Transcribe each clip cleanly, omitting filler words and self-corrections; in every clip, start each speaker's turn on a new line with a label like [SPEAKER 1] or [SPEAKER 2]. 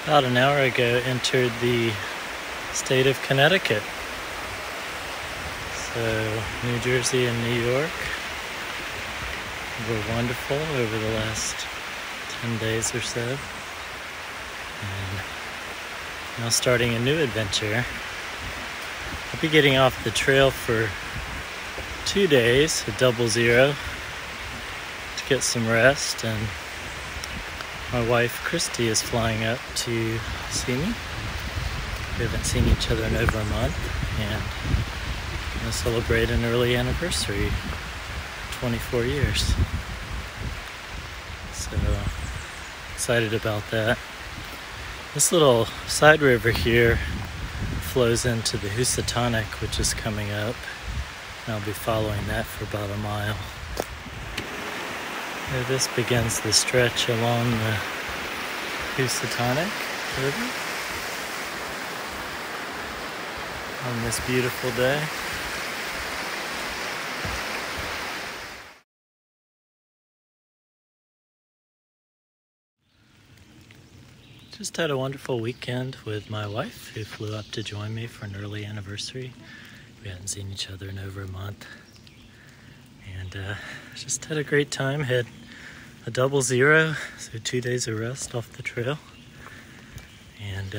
[SPEAKER 1] about an hour ago entered the state of Connecticut. So New Jersey and New York were wonderful over the last 10 days or so. And now starting a new adventure. I'll be getting off the trail for 2 days, a double zero, to get some rest, and my wife Christy is flying up to see me. We haven't seen each other in over a month, and I'm going to celebrate an early anniversary, 24 years. So excited about that. This little side river here flows into the Housatonic, which is coming up, and I'll be following that for about a mile. Here this begins the stretch along the Housatonic River on this beautiful day. Just had a wonderful weekend with my wife, who flew up to join me for an early anniversary. We hadn't seen each other in over a month. And just had a great time. Had a double zero, so 2 days of rest off the trail. And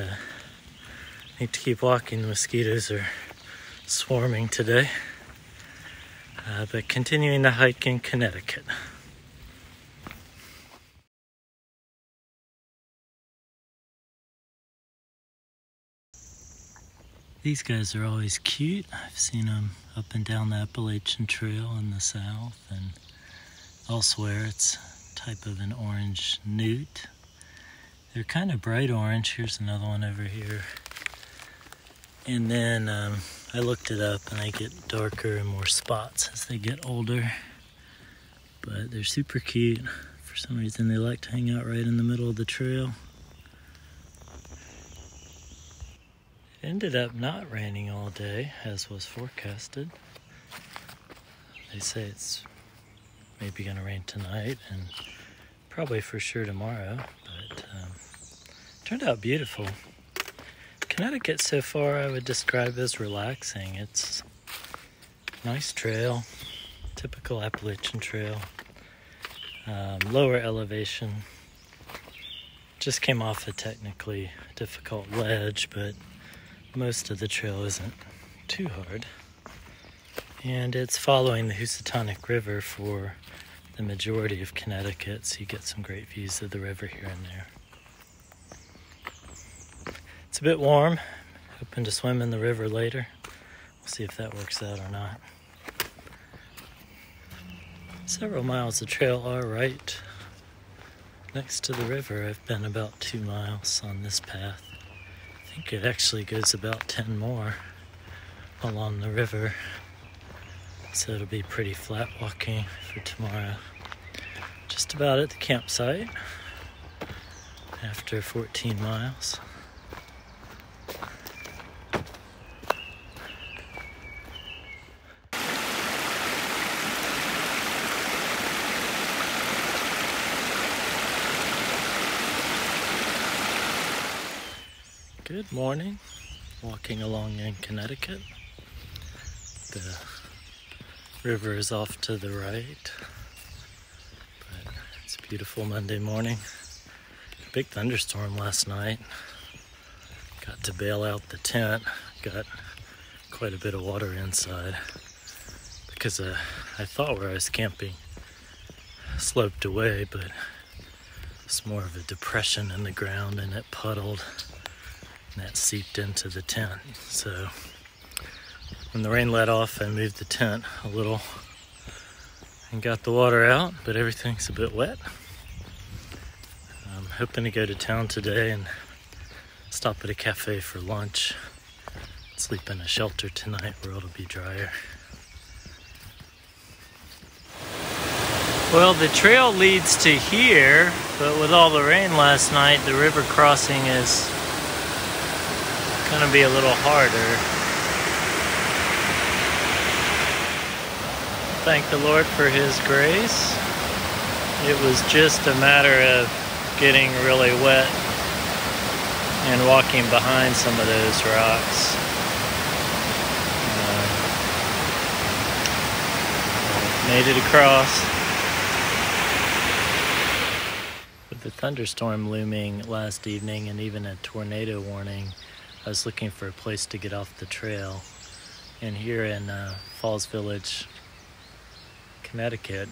[SPEAKER 1] need to keep walking. The mosquitoes are swarming today. But continuing the hike in Connecticut. These guys are always cute. I've seen them up and down the Appalachian Trail in the south and elsewhere. It's a type of an orange newt. They're kind of bright orange. Here's another one over here. And then I looked it up, and they get darker and more spots as they get older. But they're super cute. For some reason they like to hang out right in the middle of the trail. It ended up not raining all day, as was forecasted. They say it's maybe going to rain tonight and probably for sure tomorrow, but turned out beautiful. Connecticut so far I would describe as relaxing. It's a nice trail, typical Appalachian Trail, lower elevation. Just came off a technically difficult ledge, but most of the trail isn't too hard. And it's following the Housatonic River for the majority of Connecticut, so you get some great views of the river here and there. It's a bit warm. Hoping to swim in the river later. We'll see if that works out or not. Several miles of trail are right next to the river. I've been about 2 miles on this path. I think it actually goes about 10 more along the river, so it'll be pretty flat walking for tomorrow. Just about at the campsite after 14 miles. Good morning, walking along in Connecticut. The river is off to the right, but it's a beautiful Monday morning. Big thunderstorm last night. Got to bail out the tent. Got quite a bit of water inside because I thought where I was camping sloped away, but it's more of a depression in the ground, and it puddled. That seeped into the tent. So when the rain let off, I moved the tent a little and got the water out, but everything's a bit wet. I'm hoping to go to town today and stop at a cafe for lunch. Sleep in a shelter tonight where it'll be drier. Well, the trail leads to here, but with all the rain last night, the river crossing is gonna be a little harder. Thank the Lord for His grace. It was just a matter of getting really wet and walking behind some of those rocks. Made it across. With the thunderstorm looming last evening and even a tornado warning, I was looking for a place to get off the trail. And here in Falls Village, Connecticut,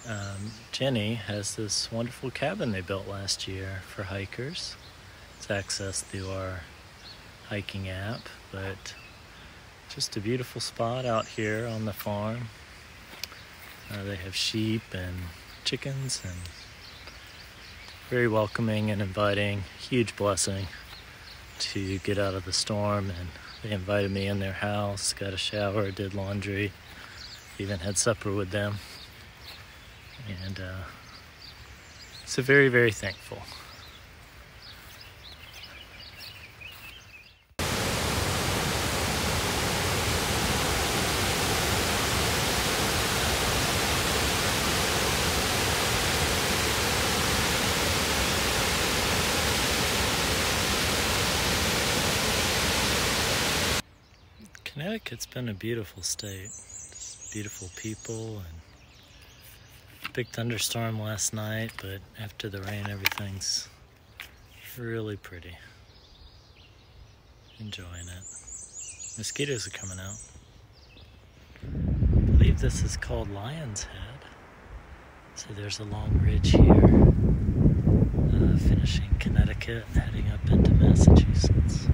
[SPEAKER 1] Jenny has this wonderful cabin they built last year for hikers. It's accessed through our hiking app, but just a beautiful spot out here on the farm. They have sheep and chickens, and very welcoming and inviting. Huge blessing to get out of the storm, and they invited me in their house, got a shower, did laundry, even had supper with them, and so very, very thankful. Connecticut's been a beautiful state. Just beautiful people, and big thunderstorm last night, but after the rain, everything's really pretty. Enjoying it. Mosquitoes are coming out. I believe this is called Lion's Head. So there's a long ridge here, finishing Connecticut, heading up into Massachusetts.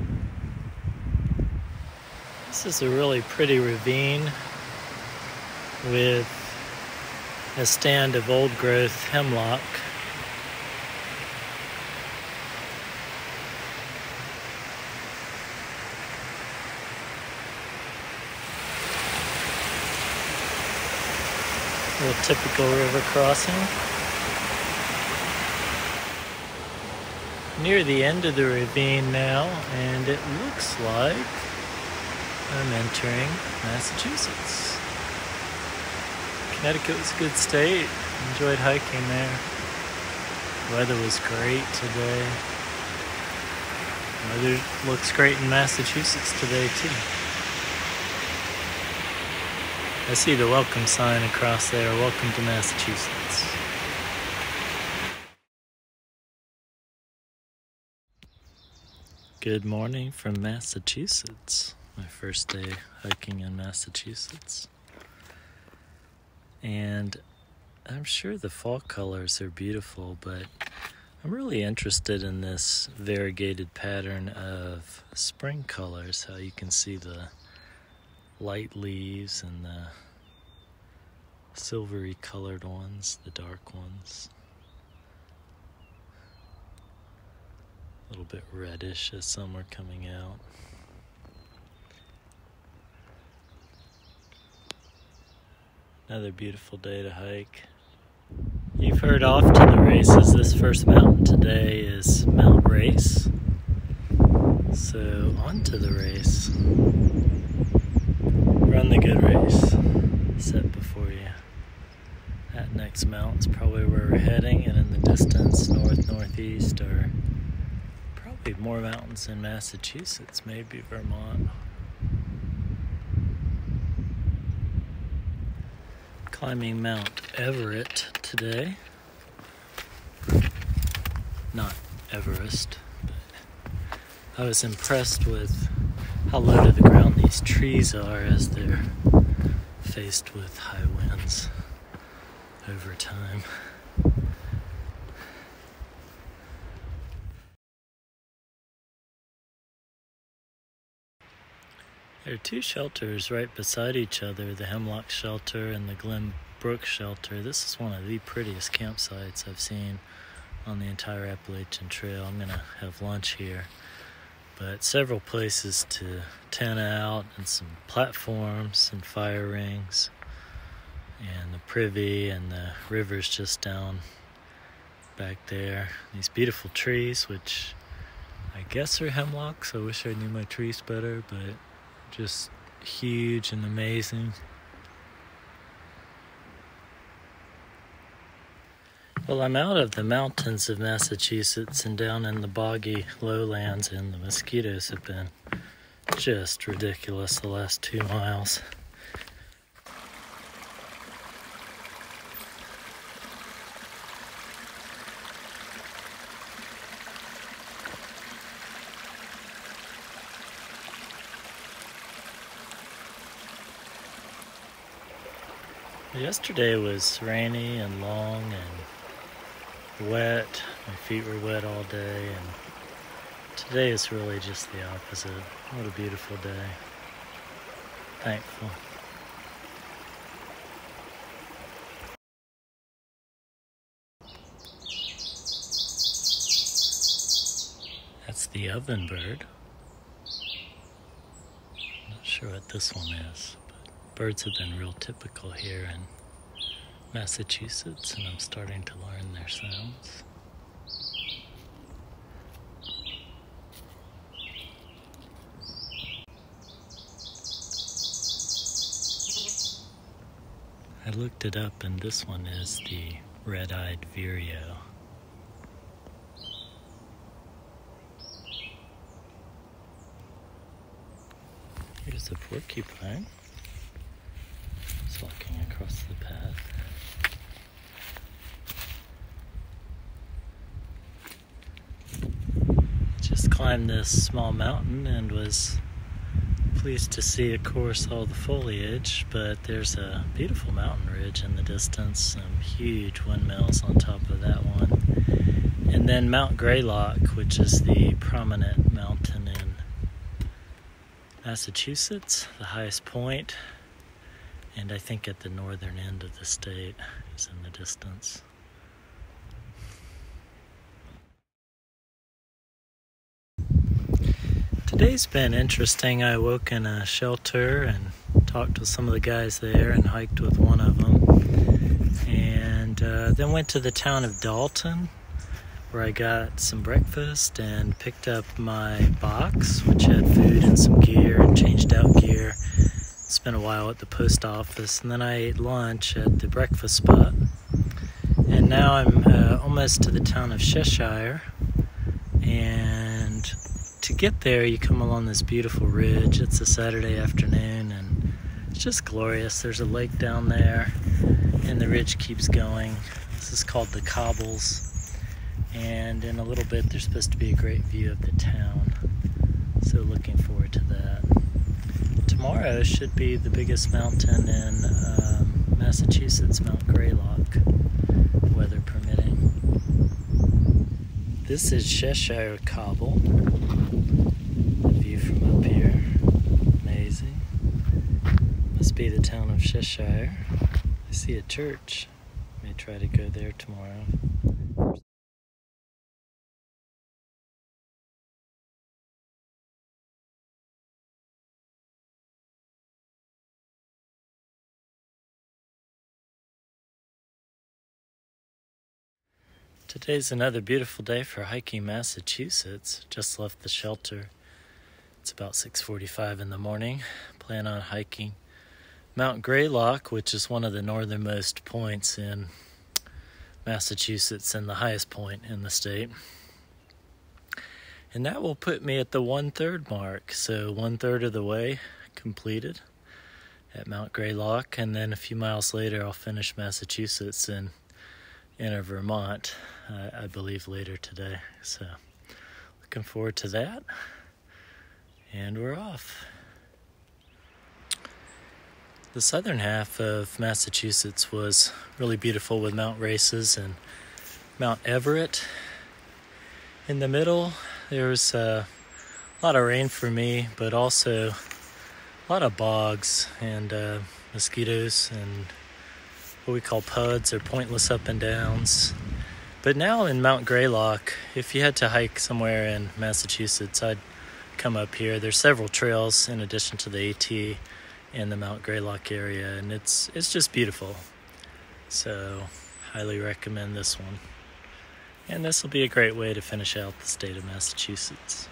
[SPEAKER 1] This is a really pretty ravine with a stand of old-growth hemlock. A little typical river crossing. Near the end of the ravine now, and it looks like I'm entering Massachusetts. Connecticut was a good state. Enjoyed hiking there. Weather was great today. Weather looks great in Massachusetts today too. I see the welcome sign across there. Welcome to Massachusetts. Good morning from Massachusetts. My first day hiking in Massachusetts. And I'm sure the fall colors are beautiful, but I'm really interested in this variegated pattern of spring colors, how you can see the light leaves and the silvery colored ones, the dark ones. A little bit reddish as some are coming out. Another beautiful day to hike. You've heard off to the races. This first mountain today is Mount Race. So on to the race. Run the good race set before you. That next mountain's probably where we're heading, and in the distance, northeast, are probably more mountains in Massachusetts, maybe Vermont. Climbing Mount Everett today. Not Everest, but I was impressed with how low to the ground these trees are as they're faced with high winds over time. There are two shelters right beside each other, the Hemlock Shelter and the Glen Brook Shelter. This is one of the prettiest campsites I've seen on the entire Appalachian Trail. I'm going to have lunch here. But several places to tent out, and some platforms and fire rings, and the privy, and the river's just down back there. These beautiful trees, which I guess are hemlocks. I wish I knew my trees better, but just huge and amazing. Well, I'm out of the mountains of Massachusetts and down in the boggy lowlands, and the mosquitoes have been just ridiculous the last 2 miles. Yesterday was rainy and long and wet. My feet were wet all day, and today is really just the opposite. What a beautiful day. Thankful. That's the ovenbird. Not sure what this one is, but birds have been real typical here in Massachusetts, and I'm starting to learn their sounds. I looked it up, and this one is the red-eyed vireo. Here's a porcupine. It's walking across the path. Just climbed this small mountain and was pleased to see, of course, all the foliage, but there's a beautiful mountain ridge in the distance, some huge windmills on top of that one. And then Mount Greylock, which is the prominent mountain in Massachusetts, the highest point, and I think at the northern end of the state, is in the distance. Today's been interesting. I woke in a shelter and talked with some of the guys there and hiked with one of them. And then went to the town of Dalton, where I got some breakfast and picked up my box, which had food and some gear, and changed out gear. Spent a while at the post office, and then I ate lunch at the breakfast spot. And now I'm almost to the town of Cheshire, and to get there you come along this beautiful ridge. It's a Saturday afternoon and it's just glorious. There's a lake down there and the ridge keeps going. This is called the Cobbles, and in a little bit there's supposed to be a great view of the town, so looking forward to that. Tomorrow should be the biggest mountain in Massachusetts, Mount Greylock, weather permitting. This is Cheshire Cobble. The view from up here, amazing. Must be the town of Cheshire. I see a church. May try to go there tomorrow. Today's another beautiful day for hiking Massachusetts. Just left the shelter. It's about 6:45 in the morning. Plan on hiking Mount Greylock, which is one of the northernmost points in Massachusetts and the highest point in the state. And that will put me at the 1/3 mark. So 1/3 of the way completed at Mount Greylock, and then a few miles later I'll finish Massachusetts and enter Vermont, I believe later today. So looking forward to that, and we're off. The southern half of Massachusetts was really beautiful with mountain races and Mount Everett. In the middle there was a lot of rain for me, but also a lot of bogs and mosquitoes and what we call puds, or pointless up and downs. But now in Mount Greylock, if you had to hike somewhere in Massachusetts, I'd come up here. There's several trails in addition to the AT in the Mount Greylock area, and it's just beautiful. So highly recommend this one. And this will be a great way to finish out the state of Massachusetts.